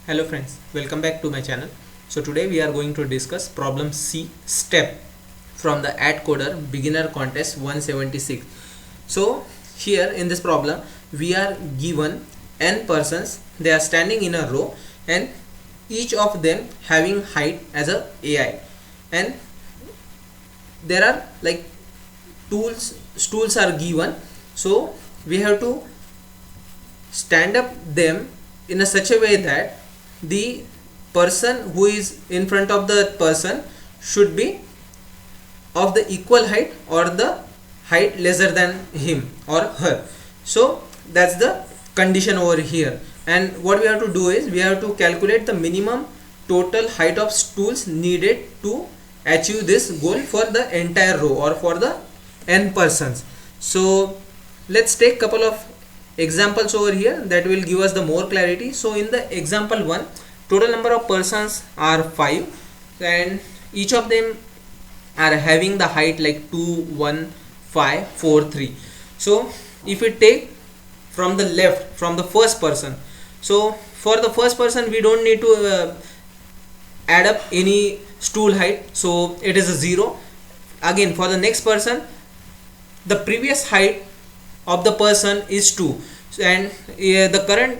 Hello friends, welcome back to my channel. So today we are going to discuss problem C step from the AdCoder beginner contest 176. So here in this problem we are given n persons. They are standing in a row and each of them having height as a AI, and there are like stools are given. So we have to stand up them in a such a way that the person who is in front of the person should be of the equal height or the height lesser than him or her. So that's the condition over here, and what we have to do is we have to calculate the minimum total height of stools needed to achieve this goal for the entire row or for the n persons. So let's take couple of examples over here that will give us the more clarity. So in the example 1, total number of persons are 5 and each of them are having the height like 2, 1, 5, 4, 3. So if we take from the left, from the first person, so for the first person we don't need to add up any stool height, so it is a 0. Again, for the next person, the previous height of the person is 2 and the current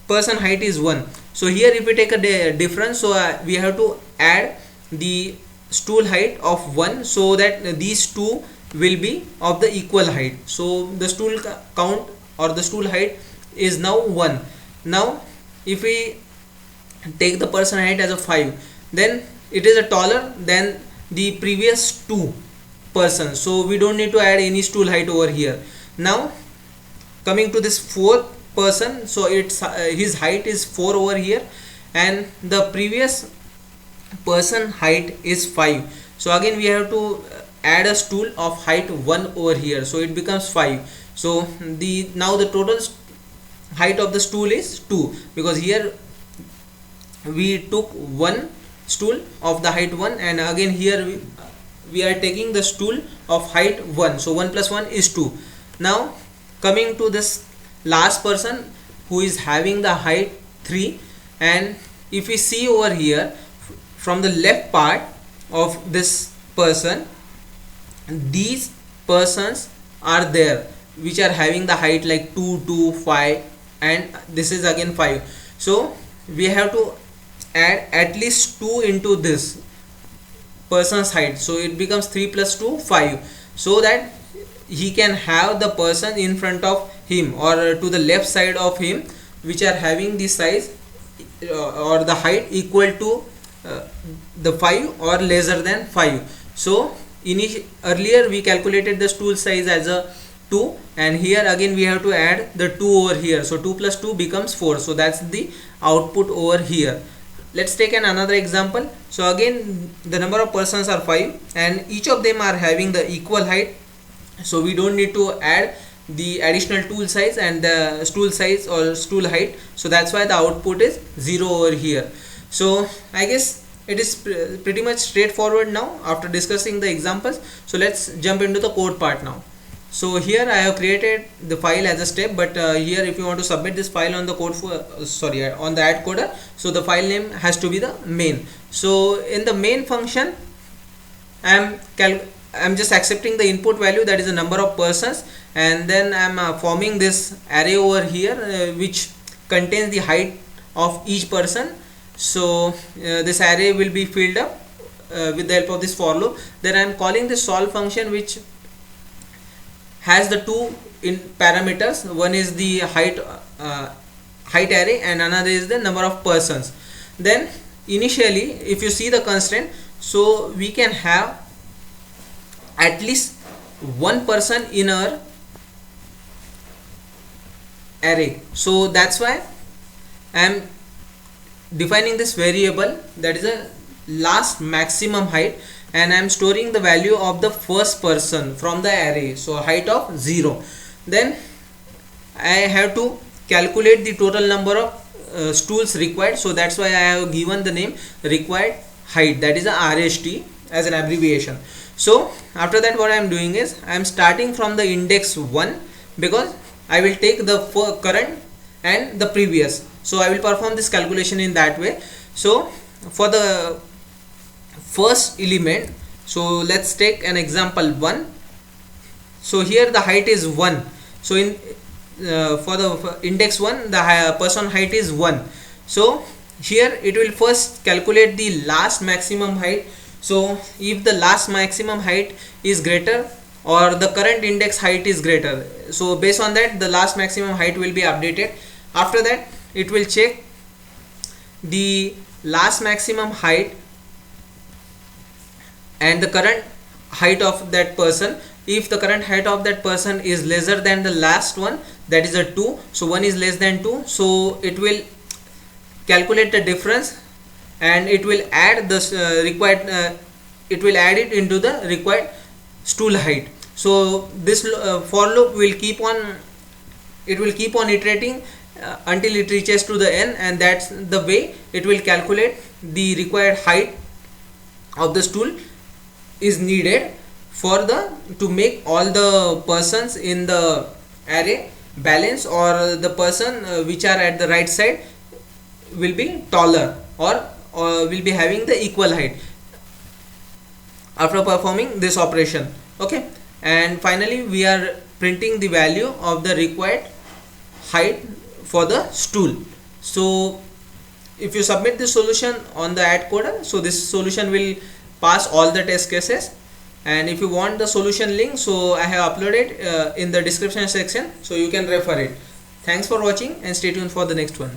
person height is 1. So here if we take a difference, so we have to add the stool height of 1 so that these two will be of the equal height. So the stool count or the stool height is now 1. Now if we take the person height as a 5, then it is a taller than the previous two persons, so we don't need to add any stool height over here. Now coming to this fourth person, so it's his height is 4 over here and the previous person height is 5. So again we have to add a stool of height 1 over here, so it becomes 5. So now the total height of the stool is 2, because here we took one stool of the height 1 and again here we are taking the stool of height 1, so 1 plus 1 is 2. Now coming to this last person who is having the height 3, and if we see over here from the left part of this person, these persons are there which are having the height like 2, 2, 5 and this is again 5. So we have to add at least 2 into this person's height, so it becomes 3 plus 2, 5, so that he can have the person in front of him or to the left side of him which are having the size or the height equal to the 5 or lesser than 5. So earlier we calculated the stool size as a 2 and here again we have to add the 2 over here, so 2 plus 2 becomes 4, so that's the output over here. Let's take another example. So again the number of persons are 5 and each of them are having the equal height, so we don't need to add the additional tool size and the stool size or stool height, so that's why the output is 0 over here. So I guess it is pretty much straightforward now after discussing the examples. So let's jump into the code part now. So here I have created the file as a step, but here if you want to submit this file on the code on the AdCoder, so the file name has to be the main. So in the main function I'm just accepting the input value, that is the number of persons, and then I'm forming this array over here which contains the height of each person. So this array will be filled up with the help of this for loop. Then I'm calling this solve function which has the two in parameters. One is the height array and another is the number of persons. Then initially if you see the constraint, so we can have at least one person in our array, so that's why I am defining this variable, that is a last maximum height, and I am storing the value of the first person from the array, so height of 0. Then I have to calculate the total number of stools required, so that's why I have given the name required height, that is a RST as an abbreviation. So after that what I am doing is I am starting from the index 1, because I will take the current and the previous. So I will perform this calculation in that way. So for the first element, so let's take an example 1. So here the height is 1. So in for the index 1, the person height is 1. So here it will first calculate the last maximum height. So if the last maximum height is greater or the current index height is greater, so based on that the last maximum height will be updated. After that it will check the last maximum height and the current height of that person. If the current height of that person is lesser than the last one, that is a 2, so 1 is less than 2, so it will calculate the difference and it will add this required it will add it into the required stool height. So this for loop will keep on iterating until it reaches to the n, and that's the way it will calculate the required height of the stool is needed for the to make all the persons in the array balance, or the person which are at the right side will be taller or will be having the equal height after performing this operation. Okay, and finally we are printing the value of the required height for the stool. So if you submit the solution on the AdCoder, so this solution will pass all the test cases. And if you want the solution link, so I have uploaded in the description section, so you can refer it. Thanks for watching and stay tuned for the next one.